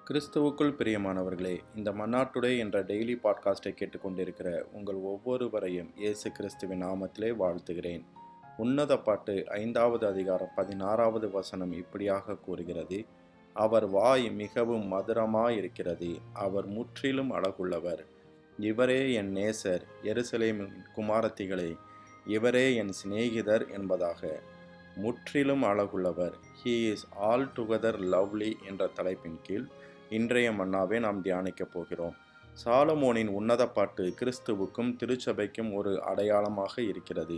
கிறிஸ்துவுக்குள் பிரியமானவர்களே, இந்த மன்னாட்டுடே என்ற டெய்லி பாட்காஸ்டை கேட்டுக்கொண்டிருக்கிற உங்கள் ஒவ்வொருவரையும் இயேசு கிறிஸ்துவின் நாமத்திலே வாழ்த்துகிறேன். உன்னத பாட்டு 5வது அதிகாரம் 16வது வசனம் இப்படியாக கூறுகிறது: அவர் வாய் மிகவும் மதுரமாயிருக்கிறது, அவர் முற்றிலும் அழகுள்ளவர். இவரே என் நேசர், எருசலேமின் குமாரத்திகளே, இவரே என் சிநேகிதர் என்பதாக. முற்றிலும் அழகுள்ளவர், he is altogether lovely என்ற தலைப்பின் கீழ் இன்றைய மன்னாவை நாம் தியானிக்கப் போகிறோம். சாலமோனின் உன்னத பாட்டு கிறிஸ்துவுக்கும் திருச்சபைக்கும் ஒரு அடையாளமாக இருக்கிறது.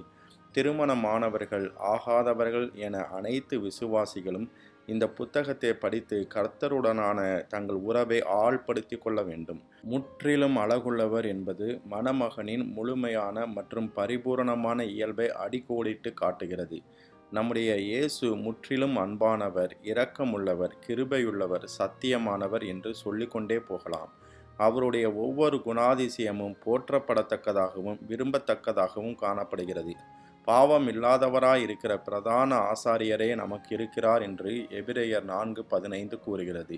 திருமணமானவர்கள் ஆகாதவர்கள் என அனைத்து விசுவாசிகளும் இந்த புத்தகத்தை படித்து கர்த்தருடனான தங்கள் உறவை ஆழ்படுத்திக் கொள்ள வேண்டும். முற்றிலும் அழகுள்ளவர் என்பது மணமகனின் முழுமையான மற்றும் பரிபூரணமான இயல்பை அடிக்கோடிட்டு காட்டுகிறது. நம்முடைய இயேசு முற்றிலும் அன்பானவர், இரக்கமுள்ளவர், கிருபையுள்ளவர், சத்தியமானவர் என்று சொல்லிக்கொண்டே போகலாம். அவருடைய ஒவ்வொரு குணாதிசயமும் போற்றப்படத்தக்கதாகவும் விரும்பத்தக்கதாகவும் காணப்படுகிறது. பாவம் இல்லாதவராய் இருக்கிற பிரதான ஆசாரியரே நமக்கு இருக்கிறார் என்று எபிரேயர் 4:15 கூறுகிறது.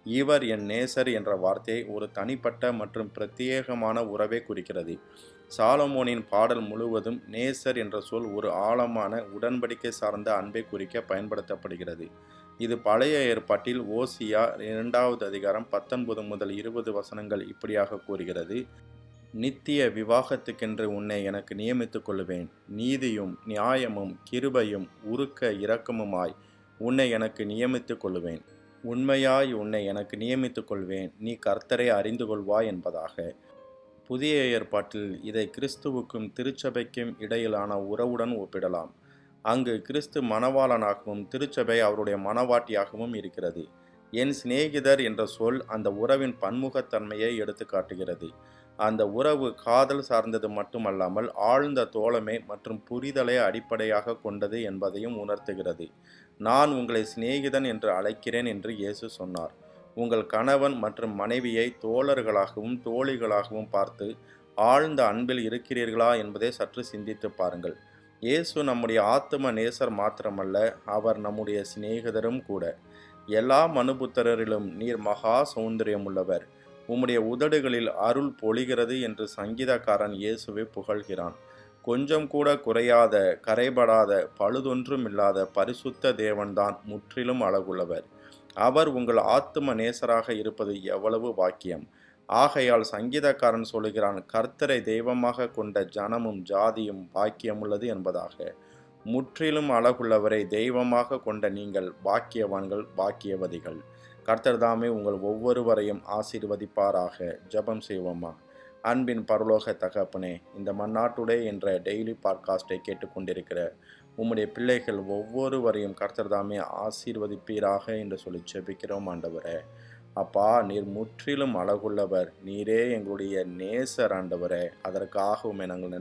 இவர் என் நேசர் என்ற வார்த்தை ஒரு தனிப்பட்ட மற்றும் பிரத்யேகமான உறவை குறிக்கிறது. சாலமோனின் பாடல் முழுவதும் நேசர் என்ற சொல் ஒரு ஆழமான உடன்படிக்கை சார்ந்த அன்பை குறிக்க பயன்படுத்தப்படுகிறது. இது பழைய ஏற்பாட்டில் ஓசியா 2வது அதிகாரம் 19 முதல் 20 வசனங்கள் இப்படியாக கூறுகிறது: நித்திய விவாகத்துக்கென்று உன்னை எனக்கு நியமித்துக் கொள்வேன், நீதியும் நியாயமும் கிருபையும் உருக்க இரக்கமுமாய் உன்னை எனக்கு நியமித்துக் கொள்வேன், உண்மையாய் உன்னை எனக்கு நியமித்துக் கொள்வேன், நீ கர்த்தரை அறிந்து கொள்வாய் என்பதாக. புதிய ஏற்பாட்டில் இதை கிறிஸ்துவுக்கும் திருச்சபைக்கும் இடையிலான உறவுடன் ஒப்பிடலாம். அங்கு கிறிஸ்து மணவாளனாகவும் திருச்சபை அவருடைய மணவாட்டியாகவும் இருக்கிறது. என் சிநேகிதர் என்ற சொல் அந்த உறவின் பன்முகத்தன்மையை எடுத்து காட்டுகிறது. அந்த உறவு காதல் சார்ந்தது மட்டுமல்லாமல் ஆழ்ந்த தோழமை மற்றும் புரிதலை அடிப்படையாக கொண்டது என்பதையும் உணர்த்துகிறது. நான் உங்களை சிநேகிதன் என்று அழைக்கிறேன் என்று இயேசு சொன்னார். உங்கள் கணவன் மற்றும் மனைவியை தோழர்களாகவும் தோழிகளாகவும் பார்த்து ஆழ்ந்த அன்பில் இருக்கிறீர்களா என்பதை சற்று சிந்தித்து பாருங்கள். இயேசு நம்முடைய ஆத்தும நேசர் மாத்திரமல்ல, அவர் நம்முடைய சிநேகிதரும் கூட. எல்லா மனுபுத்திரரிலும் நீர் மகா சௌந்தரியம் உள்ளவர், உம்முடைய உதடுகளில் அருள் பொழிகிறது என்று சங்கீதக்காரன் இயேசுவை புகழ்கிறான். கொஞ்சம் கூட குறையாத, கரைபடாத, பழுதொன்றும் இல்லாத பரிசுத்த தேவன்தான் முற்றிலும் அழகுள்ளவர். அவர் உங்கள் ஆத்தும நேசராக இருப்பது எவ்வளவு பாக்கியம்! ஆகையால் சங்கீதக்காரன் சொல்லுகிறான், கர்த்தரை தெய்வமாக கொண்ட ஜனமும் ஜாதியும் பாக்கியமுள்ளது என்பதாக. முற்றிலும் அழகுள்ளவரை தெய்வமாக கொண்ட நீங்கள் பாக்கியவான்கள், பாக்கியவதிகள். கர்த்தர் தாமே உங்கள் ஒவ்வொருவரையும் ஆசீர்வதிப்பாராக. ஜெபம் செய்வோமா. அன்பின் பரலோக தகப்பனே, இந்த மன்னாட்டுடே என்ற டெய்லி பாட்காஸ்டை கேட்டுக்கொண்டிருக்கிற உம்முடைய பிள்ளைகள் ஒவ்வொருவரையும் கர்த்தர் தாமே ஆசீர்வதிப்பீராக என்று சொல்லி ஜெபிக்கிறோம் ஆண்டவரே. அப்பா, நீர் முற்றிலும் அழகுள்ளவர், நீரே எங்களுடைய நேசர் ஆண்டவரே. அதற்காக உம்மை நாங்கள்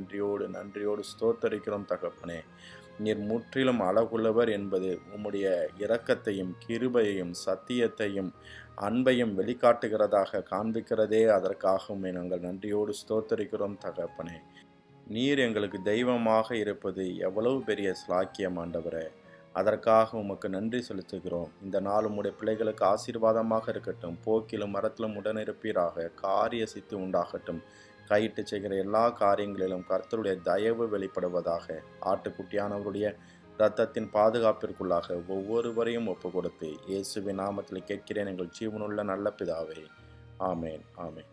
நன்றியோடு ஸ்தோத்தரிக்கிறோம் தகப்பனே. நீர் முற்றிலும் அழகுள்ளவர் என்பது உம்முடைய இரக்கத்தையும் கிருபையையும் சத்தியத்தையும் அன்பையும் வெளிக்காட்டுகிறதாக காண்பிக்கிறதே. அதற்காக உம்மை நாங்கள் நன்றியோடு ஸ்தோத்தரிக்கிறோம் தகப்பனே. நீர் எங்களுக்கு தெய்வமாக இருப்பது எவ்வளவு பெரிய ஸ்லாக்கியம் ஆண்டவரே. அதற்காக உமக்கு நன்றி செலுத்துகிறோம். இந்த நாள் உம்முடைய பிள்ளைகளுக்கு ஆசீர்வாதமாக இருக்கட்டும். போக்கிலும் மரத்திலும் உடனிருப்பீராக. காரிய சித்தி உண்டாகட்டும். கையிட்டு செய்கிற எல்லா காரியங்களிலும் கர்த்தருடைய தயவு வெளிப்படுவதாக. ஆட்டுக்குட்டியானவருடைய இரத்தத்தின் பாதுகாப்பிற்குள்ளாக ஒவ்வொருவரையும் ஒப்பு கொடுத்து இயேசுவின் நாமத்தில் கேட்கிறேன் எங்கள் ஜீவனுள்ள நல்ல பிதாவே. ஆமேன், ஆமேன்.